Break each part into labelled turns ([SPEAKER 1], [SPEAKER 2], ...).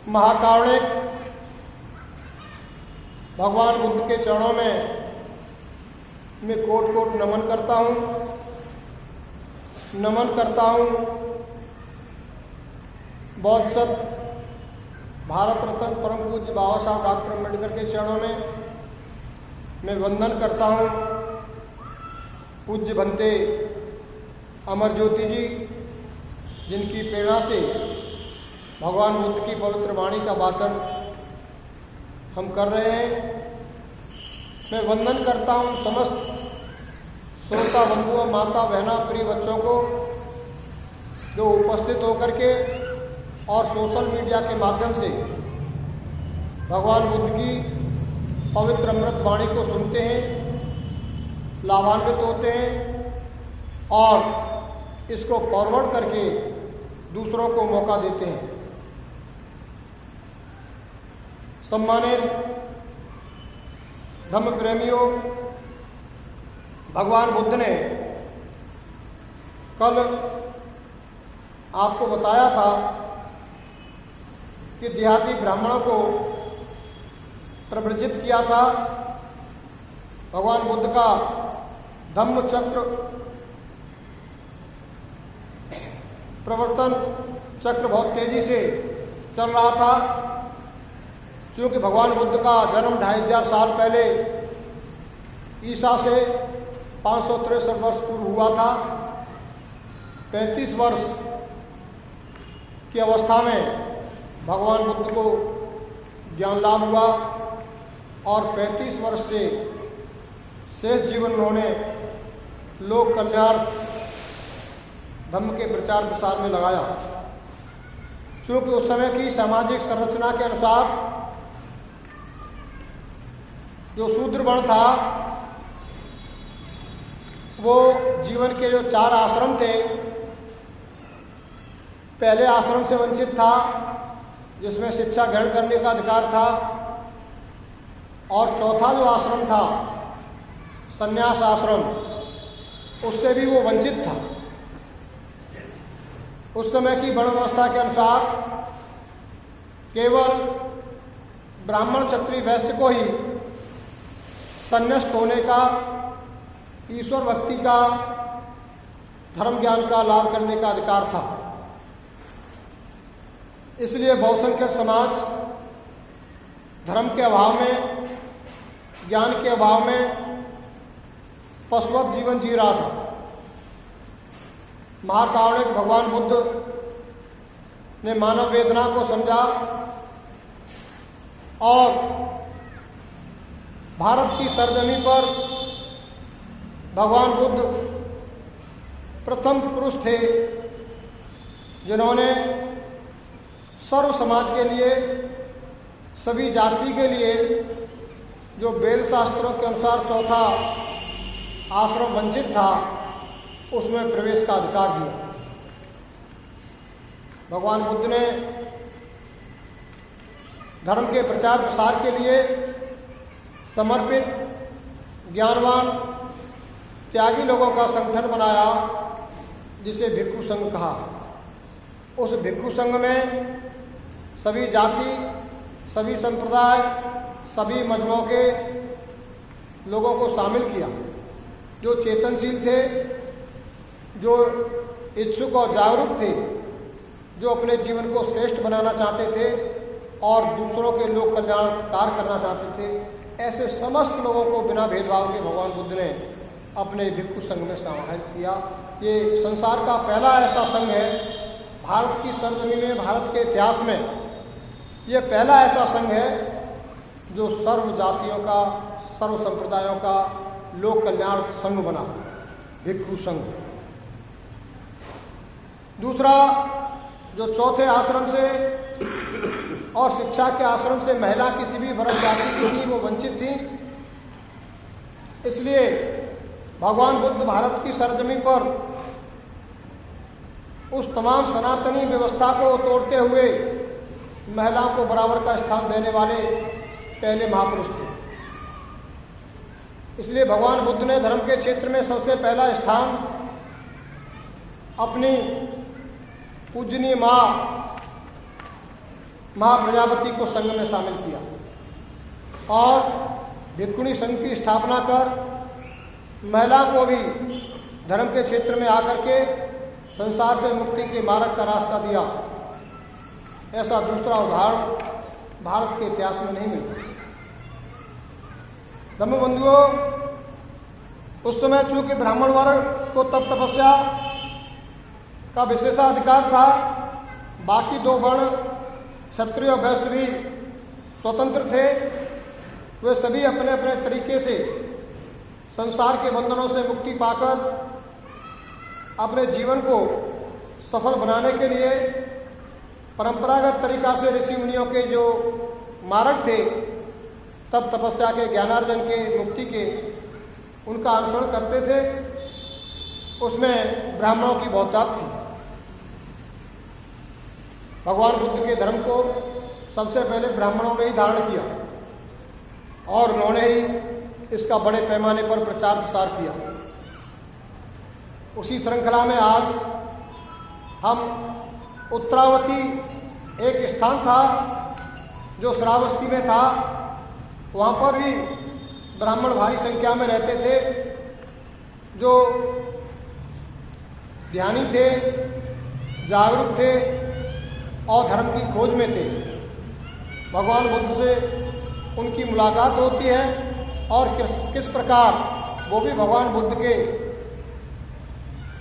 [SPEAKER 1] महाकारुणिक भगवान बुद्ध के चरणों में मैं कोट कोट नमन करता हूँ। बौद्ध सत भारत रत्न परम पूज्य बाबा साहब डॉक्टर अम्बेडकर के चरणों में मैं वंदन करता हूँ। पूज्य भंते अमर ज्योति जी, जिनकी प्रेरणा से भगवान बुद्ध की पवित्र वाणी का वाचन हम कर रहे हैं। मैं वंदन करता हूँ समस्त श्रोता बंधुओं, माता बहना, प्रिय बच्चों को जो उपस्थित होकर के और सोशल मीडिया के माध्यम से भगवान बुद्ध की पवित्र अमृत वाणी को सुनते हैं, लाभान्वित होते हैं और इसको फॉरवर्ड करके दूसरों को मौका देते हैं। सम्मानित धम्म प्रेमियों, भगवान बुद्ध ने कल आपको बताया था कि देहाती ब्राह्मणों को प्रवृत्त किया था। भगवान बुद्ध का धम्म चक्र प्रवर्तन चक्र बहुत तेजी से चल रहा था, क्योंकि भगवान बुद्ध का जन्म 2500 साल पहले ईसा से 563 वर्ष पूर्व हुआ था। 35 वर्ष की अवस्था में भगवान बुद्ध को ज्ञान लाभ हुआ और 35 वर्ष से शेष जीवन उन्होंने लोक कल्याण धम्म के प्रचार प्रसार में लगाया। क्योंकि उस समय की सामाजिक संरचना के अनुसार जो शूद्र वर्ण था, वो जीवन के जो 4 आश्रम थे, पहले आश्रम से वंचित था जिसमें शिक्षा ग्रहण करने का अधिकार था, और चौथा जो आश्रम था संन्यास आश्रम, उससे भी वो वंचित था। उस समय की वर्ण व्यवस्था के अनुसार केवल ब्राह्मण, क्षत्रिय, वैश्य को ही संन्यास्त होने का, ईश्वर भक्ति का, धर्म ज्ञान का लाभ करने का अधिकार था। इसलिए बहुसंख्यक समाज धर्म के अभाव में, ज्ञान के अभाव में पशुवत जीवन जी रहा था। महाकारुणिक भगवान बुद्ध ने मानव वेदना को समझा और भारत की सरजमी पर भगवान बुद्ध प्रथम पुरुष थे जिन्होंने सर्व समाज के लिए, सभी जाति के लिए जो वेद शास्त्रों के अनुसार चौथा आश्रम वंचित था, उसमें प्रवेश का अधिकार दिया। भगवान बुद्ध ने धर्म के प्रचार प्रसार के लिए समर्पित, ज्ञानवान, त्यागी लोगों का संगठन बनाया, जिसे भिक्षु संघ कहा। उस भिक्षु संघ में सभी जाति, सभी संप्रदाय, सभी मजहबों के लोगों को शामिल किया, जो चेतनशील थे, जो इच्छुक और जागरूक थे, जो अपने जीवन को श्रेष्ठ बनाना चाहते थे और दूसरों के लोक कल्याण कार्य करना चाहते थे। ऐसे समस्त लोगों को बिना भेदभाव के भगवान बुद्ध ने अपने भिक्षु संघ में समाहित किया। ये संसार का पहला ऐसा संघ है, भारत की सरजमी में, भारत के इतिहास में ये पहला ऐसा संघ है जो सर्व जातियों का, सर्व संप्रदायों का लोक कल्याण संघ बना, भिक्षु संघ। दूसरा, जो चौथे आश्रम से और शिक्षा के आश्रम से महिला किसी भी वर्ण जाति की थी, वो वंचित थी। इसलिए भगवान बुद्ध भारत की सरजमी पर उस तमाम सनातनी व्यवस्था को तोड़ते हुए महिलाओं को बराबर का स्थान देने वाले पहले महापुरुष थे। इसलिए भगवान बुद्ध ने धर्म के क्षेत्र में सबसे पहला स्थान अपनी पूजनीय माँ महाप्रजापति को संघ में शामिल किया और भिक्षुणी संघ की स्थापना कर महिला को भी धर्म के क्षेत्र में आकर के संसार से मुक्ति के मार्ग का रास्ता दिया। ऐसा दूसरा उदाहरण भारत के इतिहास में नहीं मिलता। धर्मबंधुओं, उस समय चूंकि ब्राह्मण वर्ग को तप तपस्या का विशेषाधिकार था, बाकी दो वर्ण क्षत्रिय और वैश्य भी स्वतंत्र थे। वे सभी अपने अपने तरीके से संसार के बंधनों से मुक्ति पाकर अपने जीवन को सफल बनाने के लिए परंपरागत तरीका से ऋषि मुनियों के जो मार्ग थे तप तपस्या के, ज्ञानार्जन के, मुक्ति के, उनका अनुसरण करते थे। उसमें ब्राह्मणों की बहुतायत थी। भगवान बुद्ध के धर्म को सबसे पहले ब्राह्मणों ने ही धारण किया और उन्होंने ही इसका बड़े पैमाने पर प्रचार प्रसार किया। उसी श्रृंखला में आज हम उत्तरावती एक स्थान था जो श्रावस्ती में था, वहाँ पर भी ब्राह्मण भारी संख्या में रहते थे जो ध्यानी थे, जागरूक थे और धर्म की खोज में थे। भगवान बुद्ध से उनकी मुलाकात होती है और किस प्रकार वो भी भगवान बुद्ध के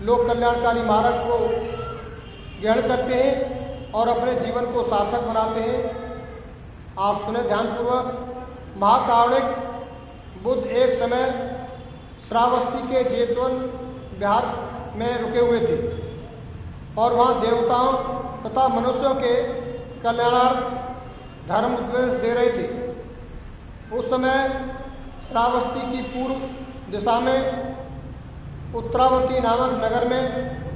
[SPEAKER 1] लोक कल्याणकारी मार्ग को ग्रहण करते हैं और अपने जीवन को सार्थक बनाते हैं। आप सुने ध्यानपूर्वक। महाकारुणिक बुद्ध एक समय श्रावस्ती के जेतवन विहार में रुके हुए थे और वहाँ देवताओं तथा मनुष्यों के कल्याणार्थ धर्म उपदेश दे रहे थे। उस समय श्रावस्ती की पूर्व दिशा में उत्तरावती नामक नगर में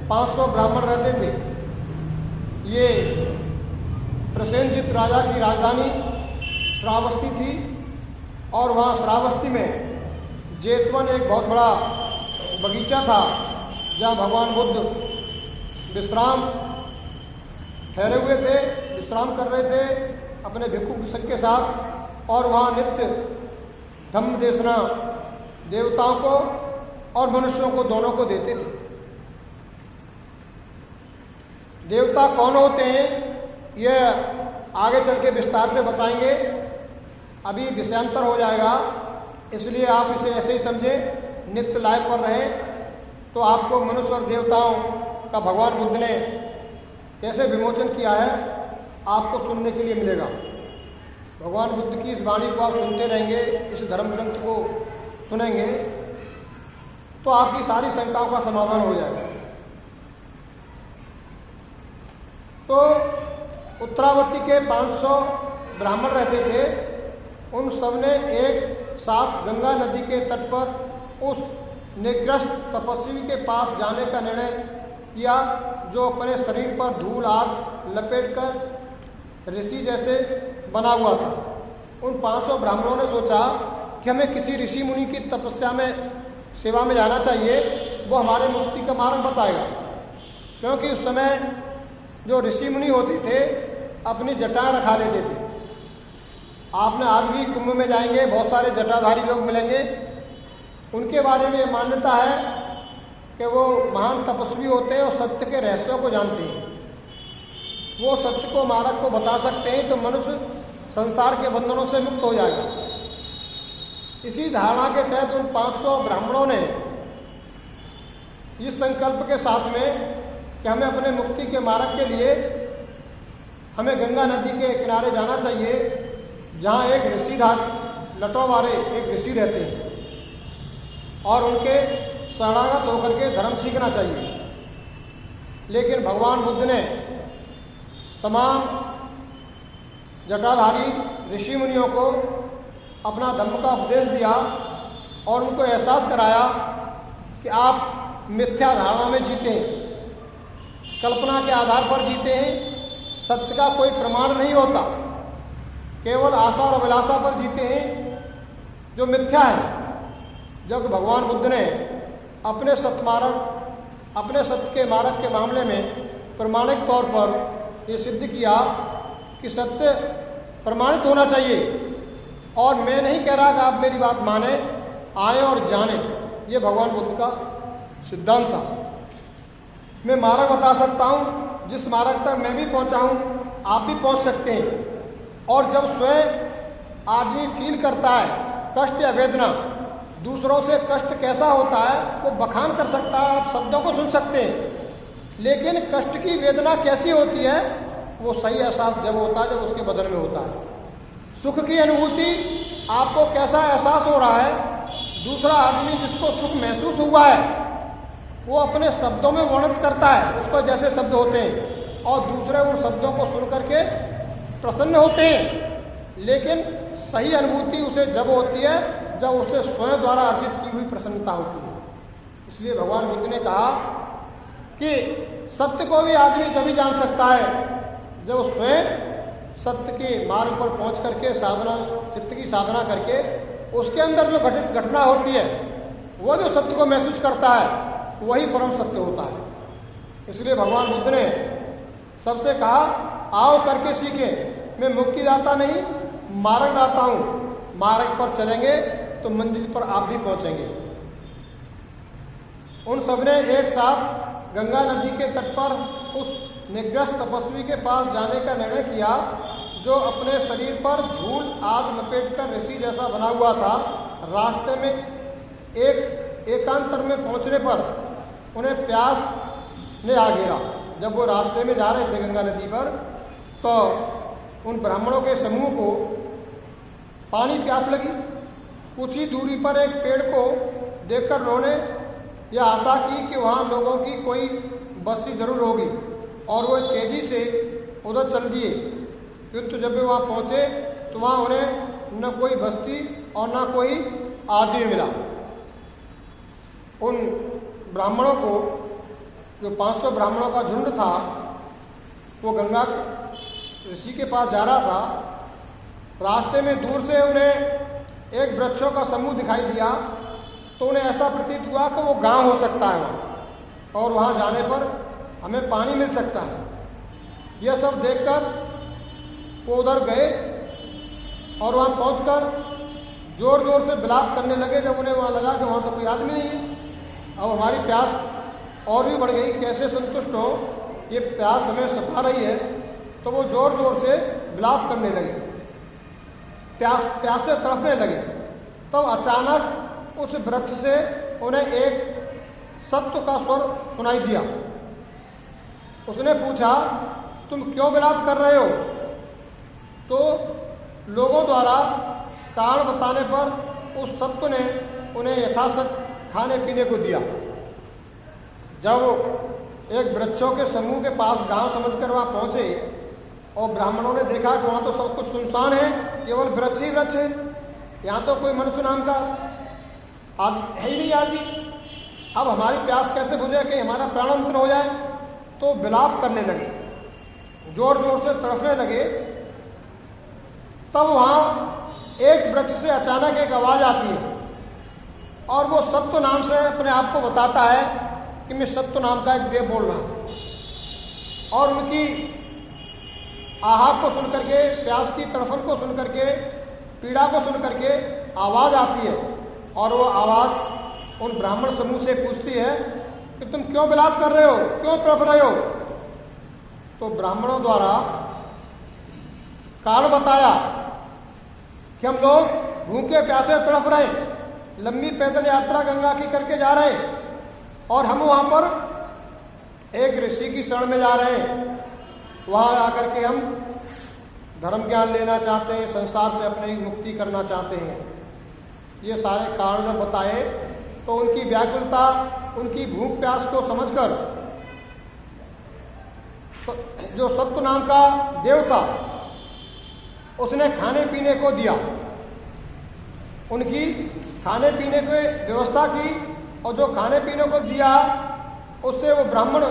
[SPEAKER 1] 500 ब्राह्मण रहते थे। ये प्रसेनजित राजा की राजधानी श्रावस्ती थी और वहाँ श्रावस्ती में जेतवन एक बहुत बड़ा बगीचा था जहाँ भगवान बुद्ध विश्राम ठहरे हुए थे, विश्राम कर रहे थे अपने भिक्षु संघ के साथ। और वहाँ नित्य धम्म देशना देवताओं को और मनुष्यों को दोनों को देते थे। देवता कौन होते हैं यह आगे चल के विस्तार से बताएंगे, अभी विषयांतर हो जाएगा, इसलिए आप इसे ऐसे ही समझें। नित्य लाइव पर रहें तो आपको मनुष्य और देवताओं का भगवान बुद्ध ने कैसे विमोचन किया है आपको सुनने के लिए मिलेगा। भगवान बुद्ध की इस वाणी को आप सुनते रहेंगे, इस धर्म ग्रंथ को सुनेंगे तो आपकी सारी शंकाओं का समाधान हो जाएगा। तो उत्तरावती के 500 ब्राह्मण रहते थे। उन सबने एक साथ गंगा नदी के तट पर उस निग्रस्त तपस्वी के पास जाने का निर्णय किया जो अपने शरीर पर धूल आदि लपेटकर ऋषि जैसे बना हुआ था। उन 500 ब्राह्मणों ने सोचा कि हमें किसी ऋषि मुनि की तपस्या में सेवा में जाना चाहिए, वो हमारे मुक्ति का मार्ग बताएगा। क्योंकि उस समय जो ऋषि मुनि होते थे अपनी जटाएं रखा लेते थे। आपने आज भी कुंभ में जाएंगे, बहुत सारे जटाधारी लोग मिलेंगे। उनके बारे में ये मान्यता है कि वो महान तपस्वी होते हैं और सत्य के रहस्यों को जानते हैं। वो सत्य को मार्ग को बता सकते हैं तो मनुष्य संसार के बंधनों से मुक्त हो जाएगा। इसी धारणा के तहत उन 500 ब्राह्मणों ने इस संकल्प के साथ में कि हमें अपने मुक्ति के मार्ग के लिए हमें गंगा नदी के किनारे जाना चाहिए जहाँ एक ऋषिधार लटों वाले एक ऋषि रहते हैं और उनके शरणागत होकर के धर्म सीखना चाहिए। लेकिन भगवान बुद्ध ने तमाम जटाधारी ऋषि मुनियों को अपना धर्म का उपदेश दिया और उनको एहसास कराया कि आप मिथ्या धारणा में जीते हैं, कल्पना के आधार पर जीते हैं, सत्य का कोई प्रमाण नहीं होता, केवल आशा और अभिलाषा पर जीते हैं जो मिथ्या है। जब भगवान बुद्ध ने अपने सत्य के मार्ग के मामले में प्रमाणिक तौर पर ये सिद्ध किया कि सत्य प्रमाणित होना चाहिए। और मैं नहीं कह रहा कि आप मेरी बात माने, आए और जाने, ये भगवान बुद्ध का सिद्धांत था। मैं मार्ग बता सकता हूँ, जिस मार्ग तक मैं भी पहुँचा हूँ आप भी पहुँच सकते हैं। और जब स्वयं आदमी फील करता है कष्ट या वेदना, दूसरों से कष्ट कैसा होता है वो बखान कर सकता है, आप शब्दों को सुन सकते हैं। लेकिन कष्ट की वेदना कैसी होती है वो सही एहसास जब होता है जब उसके बदन में होता है। सुख की अनुभूति आपको कैसा एहसास हो रहा है, दूसरा आदमी जिसको सुख महसूस हुआ है वो अपने शब्दों में वर्णित करता है, उस पर जैसे शब्द होते हैं, और दूसरे उन शब्दों को सुन करके प्रसन्न होते हैं। लेकिन सही अनुभूति उसे जब होती है जब उसे स्वयं द्वारा अर्जित की हुई प्रसन्नता होती है। इसलिए भगवान बुद्ध ने कहा कि सत्य को भी आदमी तभी जान सकता है जब स्वयं सत्य के मार्ग पर पहुंच करके साधना, चित्त की साधना करके उसके अंदर जो घटित घटना होती है वो जो सत्य को महसूस करता है वही परम सत्य होता है। इसलिए भगवान बुद्ध ने सबसे कहा, आओ करके सीखे, मैं मुक्तिदाता नहीं मार्गदाता हूँ। मार्ग पर चलेंगे तो मंजिल पर आप भी पहुंचेंगे। उन सबने एक साथ गंगा नदी के तट पर उस निग्रस्त तपस्वी के पास जाने का निर्णय किया जो अपने शरीर पर धूल आदि लपेटकर ऋषि जैसा बना हुआ था। रास्ते में एकांतर में पहुंचने पर उन्हें प्यास ने आ घेरा। जब वो रास्ते में जा रहे थे गंगा नदी पर, तो उन ब्राह्मणों के समूह को पानी प्यास लगी। कुछ ही दूरी पर एक पेड़ को देखकर उन्होंने यह आशा की कि वहाँ लोगों की कोई बस्ती जरूर होगी, और वो तेजी से उधर चल दिए। किंतु जब वे वहाँ पहुँचे तो वहाँ उन्हें न कोई बस्ती और न कोई आदमी मिला। उन ब्राह्मणों को, जो 500 ब्राह्मणों का झुंड था, वो गंगा ऋषि के पास जा रहा था। रास्ते में दूर से उन्हें एक वृक्षों का समूह दिखाई दिया, तो उन्हें ऐसा प्रतीत हुआ कि वो गांव हो सकता है वहाँ, और वहाँ जाने पर हमें पानी मिल सकता है। यह सब देखकर वो उधर गए और वहाँ पहुँचकर जोर जोर से विलाप करने लगे। जब उन्हें वहाँ लगा कि वहाँ तो कोई आदमी नहीं है, अब हमारी प्यास और भी बढ़ गई, कैसे संतुष्ट हो, ये प्यास हमें सता रही है। तो वो जोर जोर से विलाप करने लगे, प्यास से तड़पने लगे। तब अचानक उस वृक्ष से उन्हें एक सत्य का स्वर सुनाई दिया। उसने पूछा, तुम क्यों विलाप कर रहे हो? तो लोगों द्वारा कारण बताने पर उस सत्य ने उन्हें यथाशक खाने पीने को दिया। जब एक वृक्षों के समूह के पास गांव समझकर वहाँ पहुँचे और ब्राह्मणों ने देखा कि वहाँ तो सब कुछ सुनसान है, केवल वृक्ष ही वृक्ष है, यहाँ तो कोई मनुष्य नाम का है ही नहीं आदमी, अब हमारी प्यास कैसे बुझे कि हमारा प्राणांतर हो जाए। तो विलाप करने लगे, जोर जोर से तड़फने लगे। तब वहाँ एक वृक्ष से अचानक एक आवाज़ आती है, और वो सत्य नाम से अपने आप को बताता है कि मैं सत्य नाम का एक देव बोल रहा हूँ। और उनकी आहार को सुन करके, प्यास की तड़फन को सुन करके, पीड़ा को सुन करके आवाज़ आती है, और वो आवाज़ उन ब्राह्मण समूह से पूछती है कि तुम क्यों विलाप कर रहे हो, क्यों तड़प रहे हो? तो ब्राह्मणों द्वारा कारण बताया कि हम लोग भूखे प्यासे तड़प रहे हैं, लंबी पैदल यात्रा गंगा की करके जा रहे हैं, और हम वहाँ पर एक ऋषि की शरण में जा रहे हैं। वहाँ आकर के हम धर्म ज्ञान लेना चाहते हैं, संसार से अपनी मुक्ति करना चाहते हैं। ये सारे कारण जब बताए तो उनकी व्याकुलता, उनकी भूख प्यास को समझकर तो जो सत्य नाम का देव था उसने खाने पीने को दिया, उनकी खाने पीने की व्यवस्था की, और जो खाने पीने को दिया उससे वो ब्राह्मण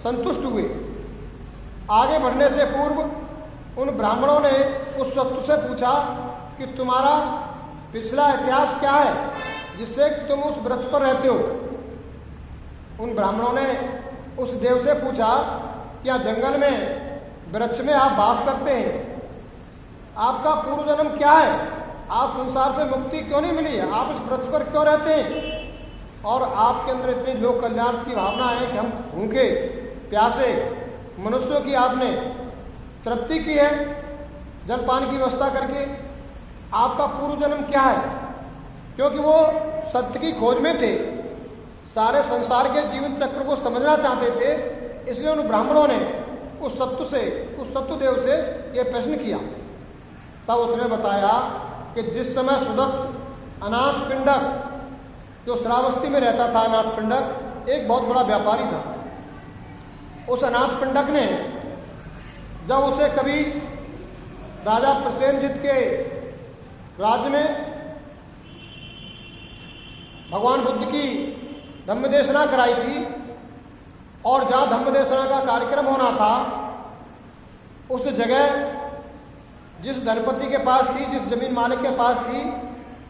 [SPEAKER 1] संतुष्ट हुए। आगे बढ़ने से पूर्व उन ब्राह्मणों ने उस सत्य से पूछा कि तुम्हारा पिछला इतिहास क्या है जिससे तुम उस वृक्ष पर रहते हो? उन ब्राह्मणों ने उस देव से पूछा, क्या जंगल में वृक्ष में आप वास करते हैं, आपका पूर्व जन्म क्या है, आप संसार से मुक्ति क्यों नहीं मिली है, आप इस वृक्ष पर क्यों रहते हैं, और आपके अंदर इतनी लोक कल्याण की भावना है कि हम भूखे प्यासे मनुष्यों की आपने तृप्ति की है जलपान की व्यवस्था करके। आपका पूर्व जन्म क्या है, क्योंकि वो सत्य की खोज में थे, सारे संसार के जीवन चक्र को समझना चाहते थे, इसलिए उन ब्राह्मणों ने उस सत्तुदेव से ये प्रश्न किया। तब उसने बताया कि जिस समय सुदत्त अनाथ पिंडक जो श्रावस्ती में रहता था, अनाथ पिंडक एक बहुत बड़ा व्यापारी था, उस अनाथ पिंडक ने जब उसे कभी राजा प्रसेनजित के राज्य में भगवान बुद्ध की धम्मदेशना कराई थी, और जहाँ धम्मदेशना का कार्यक्रम होना था उस जगह जिस धनपति के पास थी, जिस जमीन मालिक के पास थी,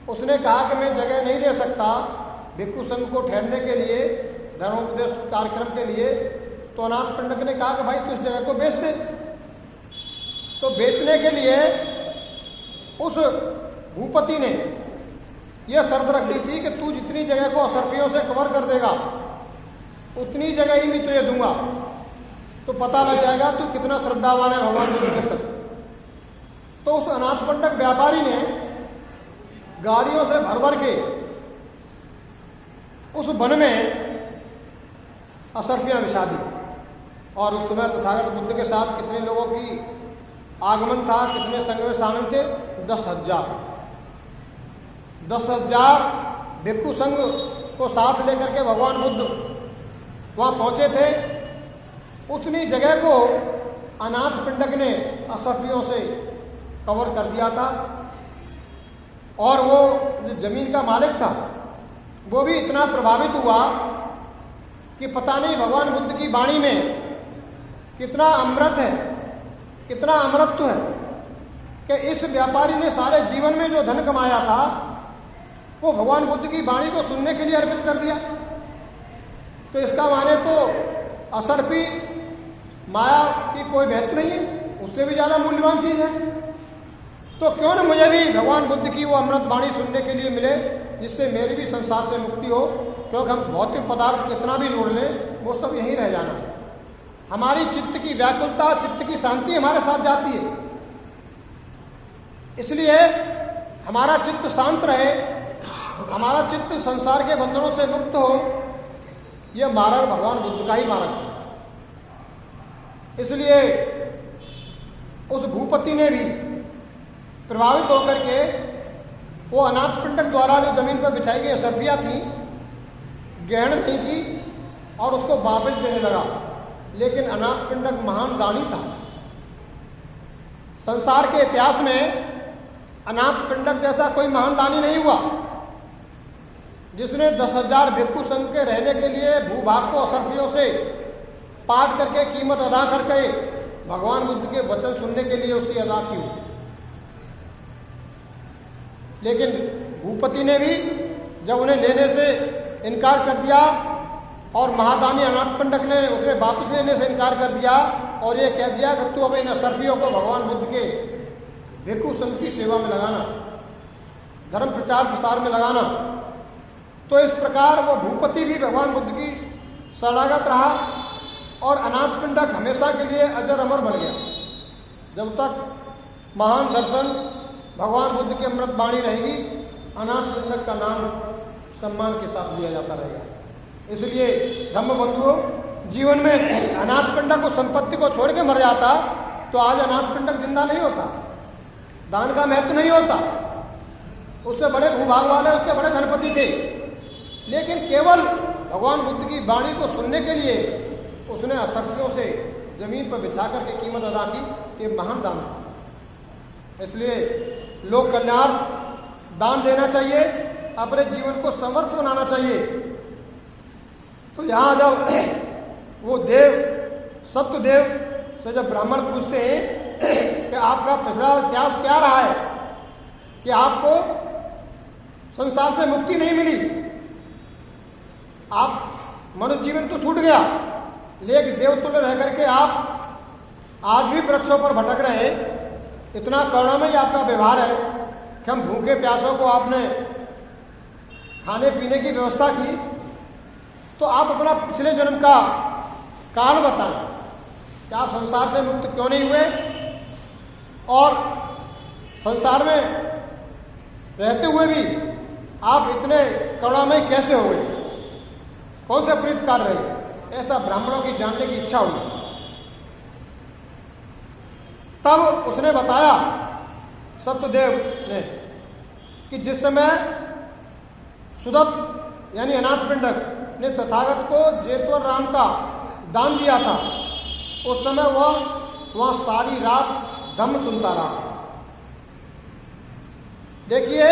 [SPEAKER 1] उसने कहा कि मैं जगह नहीं दे सकता भिक्षु संघ को ठहरने के लिए, धर्मोपदेश कार्यक्रम के लिए। तो अनाथ पिंडक ने कहा कि भाई तू इस जगह को बेच दे। तो बेचने के लिए उस भूपति ने यह शर्त रख दी थी कि तू जितनी जगह को असरफियों से कवर कर देगा उतनी जगह ही मैं तुझे दूंगा, तो पता लग जाएगा तू कितना श्रद्धावान है भगवान बुद्ध के प्रति। तो उस अनाथ पिंडक व्यापारी ने गाड़ियों से भर भर के उस वन में असरफियां बिछा दी, और उस समय तथागत बुद्ध के साथ कितने लोगों की आगमन था, कितने संघ में शामिल थे, 10,000 भिक्षु संघ को साथ लेकर के भगवान बुद्ध वहां पहुंचे थे। उतनी जगह को अनाथ पिंडक ने असरफियों से कवर कर दिया था, और वो जो जमीन का मालिक था वो भी इतना प्रभावित हुआ कि पता नहीं भगवान बुद्ध की वाणी में कितना अमृत है, कितना अमृतत्व है, कि इस व्यापारी ने सारे जीवन में जो धन कमाया था वो भगवान बुद्ध की वाणी को सुनने के लिए अर्पित कर दिया। तो इसका माने तो असरफी माया की कोई महत्व नहीं है, उससे भी ज़्यादा मूल्यवान चीज़ है। तो क्यों न मुझे भी भगवान बुद्ध की वो अमृत वाणी सुनने के लिए मिले, जिससे मेरी भी संसार से मुक्ति हो, क्योंकि हम भौतिक पदार्थ कितना भी जोड़ लें वो सब यहीं रह जाना है। हमारी चित्त की व्याकुलता, चित्त की शांति हमारे साथ जाती है, इसलिए हमारा चित्त शांत रहे, हमारा चित्त संसार के बंधनों से मुक्त हो, यह मार्ग भगवान बुद्ध का ही मार्ग था। इसलिए उस भूपति ने भी प्रभावित होकर के वो अनाथ पिंडक द्वारा जो जमीन पर बिछाई गई असरफियां थी ग्रहण नहीं की और उसको वापस देने लगा। लेकिन अनाथ पिंडक महान दानी था। संसार के इतिहास में अनाथ पिंडक जैसा कोई महान दानी नहीं हुआ जिसने 10,000 भिक्षु संघ के रहने के लिए भूभाग को असरफियों से पाट करके कीमत अदा करके भगवान बुद्ध के वचन सुनने के लिए उसकी अदा की। लेकिन भूपति ने भी जब उन्हें लेने से इनकार कर दिया और महादानी अनाथ पिंडक ने उसे वापस लेने से इनकार कर दिया और ये कह दिया कि तू अब इन असरफियों को भगवान बुद्ध के भिक्षु संघ की सेवा में लगाना, धर्म प्रचार प्रसार में लगाना। तो इस प्रकार वो भूपति भी भगवान बुद्ध की शरणागत रहा और अनाथ पिंडक हमेशा के लिए अजर अमर बन गया। जब तक महान दर्शन भगवान बुद्ध की अमृत वाणी रहेगी, अनाथ पिंडक का नाम सम्मान के साथ लिया जाता रहेगा। इसलिए धम्म बंधुओं, जीवन में अनाथ पिंडक को संपत्ति को छोड़ के मर जाता तो आज अनाथ पिंडक जिंदा नहीं होता, दान का महत्व नहीं होता। उससे बड़े भूभाग वाले, उससे बड़े धनपति थे, लेकिन केवल भगवान बुद्ध की वाणी को सुनने के लिए उसने असरफियों से जमीन पर बिछा करके कीमत अदा की। ये महान दान था। इसलिए लोक कल्याण दान देना चाहिए, अपने जीवन को समर्थ बनाना चाहिए। तो यहाँ जब वो देव सत्यदेव से जब ब्राह्मण पूछते हैं कि आपका पिछला इतिहास क्या रहा है कि आपको संसार से मुक्ति नहीं मिली, आप मनुष्य जीवन तो छूट गया, लेकिन देवतुल्य रह करके आप आज भी वृक्षों पर भटक रहे हैं। इतना करुणामयी आपका व्यवहार है कि हम भूखे प्यासों को आपने खाने पीने की व्यवस्था की, तो आप अपना पिछले जन्म का कारण बताएं कि आप संसार से मुक्त क्यों नहीं हुए और संसार में रहते हुए भी आप इतने करुणामय कैसे हो गए, कौन से प्रीत कार्य रहे। ऐसा ब्राह्मणों की जानने की इच्छा हुई। तब उसने बताया सत्यदेव ने कि जिस समय सुदत्त यानी अनाथपिंडक ने तथागत को जेतवर राम का दान दिया था, उस समय वह वहां सारी रात धम्म सुनता रहा। देखिए,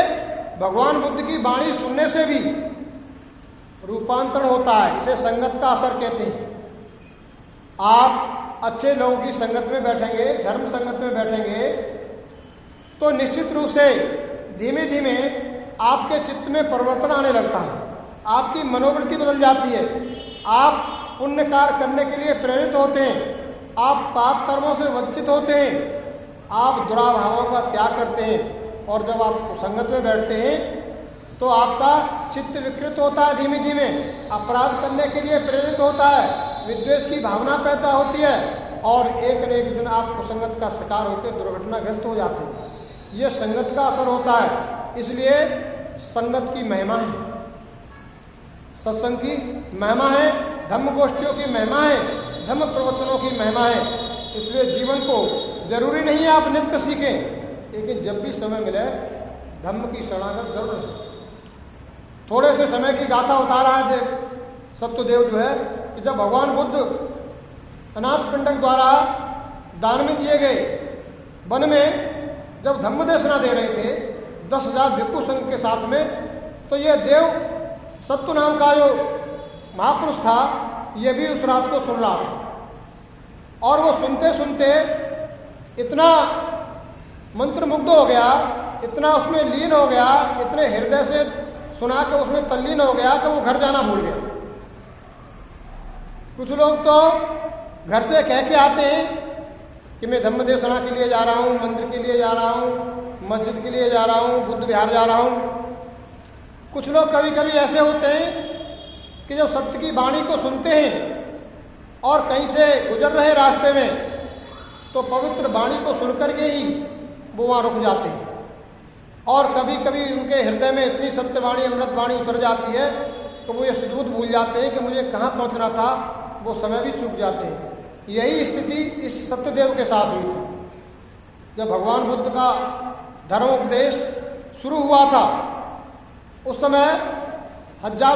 [SPEAKER 1] भगवान बुद्ध की वाणी सुनने से भी रूपांतरण होता है। इसे संगत का असर कहते हैं। आप अच्छे लोगों की संगत में बैठेंगे, धर्म संगत में बैठेंगे, तो निश्चित रूप से धीमे धीमे आपके चित्त में परिवर्तन आने लगता है। आपकी मनोवृत्ति बदल जाती है। आप पुण्य कार्य करने के लिए प्रेरित होते हैं। आप पाप कर्मों से वंचित होते हैं। आप दुराभावों का त्याग करते हैं। और जब आप संगत में बैठते हैं तो आपका चित्त विकृत होता है, धीमे धीमे अपराध करने के लिए प्रेरित होता है, विद्वेष की भावना पैदा होती है और एक न एक दिन आप संगत का शिकार होकर दुर्घटनाग्रस्त हो जाते हैं। यह संगत का असर होता है। इसलिए संगत की महिमा है, सत्संग की महिमा है, धम्म गोष्ठियों की महिमा है, धम्म प्रवचनों की महिमा है। इसलिए जीवन को जरूरी नहीं है आप नित्य सीखें, लेकिन जब भी समय मिले धम्म की शरणागत जरूर है। थोड़े से समय की गाथा बता रहा है सत्यदेव जो है कि जब भगवान बुद्ध अनाथपिंडक द्वारा दान में दिए गए वन में जब धम्म देशना दे रहे थे 10,000 भिक्षु संघ के साथ में, तो यह देव सत्य नाम का जो महापुरुष था यह भी उस रात को सुन रहा था। और वो सुनते सुनते इतना मंत्रमुग्ध हो गया, इतना उसमें लीन हो गया, इतने हृदय से सुना के उसमें तल्लीन हो गया कि वो घर जाना भूल गया। कुछ लोग तो घर से कह के आते हैं कि मैं धम्म देशना के लिए जा रहा हूँ, मंदिर के लिए जा रहा हूँ, मस्जिद के लिए जा रहा हूँ, बुद्ध विहार जा रहा हूँ। कुछ लोग कभी कभी ऐसे होते हैं कि जब सत्य की वाणी को सुनते हैं और कहीं से गुजर रहे रास्ते में, तो पवित्र वाणी को सुनकर के ही वो वहाँ रुक जाते हैं। और कभी कभी उनके हृदय में इतनी सत्यवाणी अमृत वाणी उतर जाती है तो वो ये सुदूत भूल जाते हैं कि मुझे कहाँ पहुँचना था, वो समय भी चूक जाते हैं। यही स्थिति इस सत्यदेव के साथ हुई थी। जब भगवान बुद्ध का धर्मोपदेश शुरू हुआ था उस समय हजारों